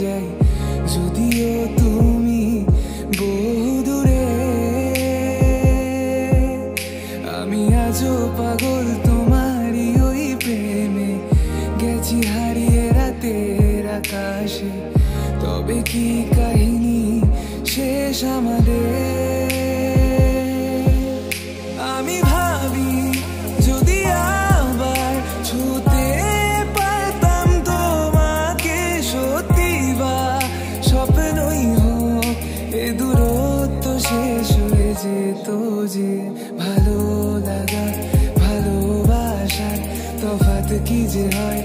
যাই, যদিও তুমি বহুদূরে। আমি আজও পাগল তোমারই ওই প্রেমে, গেছি হারিয়ে রাতের আকাশে। তবে কি কাহিনী শেষ আমাদের? আমি ভাবি যদি আবার ছুতে পারতাম তোমাকে, সত্যি বা স্বপ্নই হোক এ দূরত্ব শেষ হয়ে যেত যে। ভালো লাগা ভালোবাসার তফাৎ কি যে হয়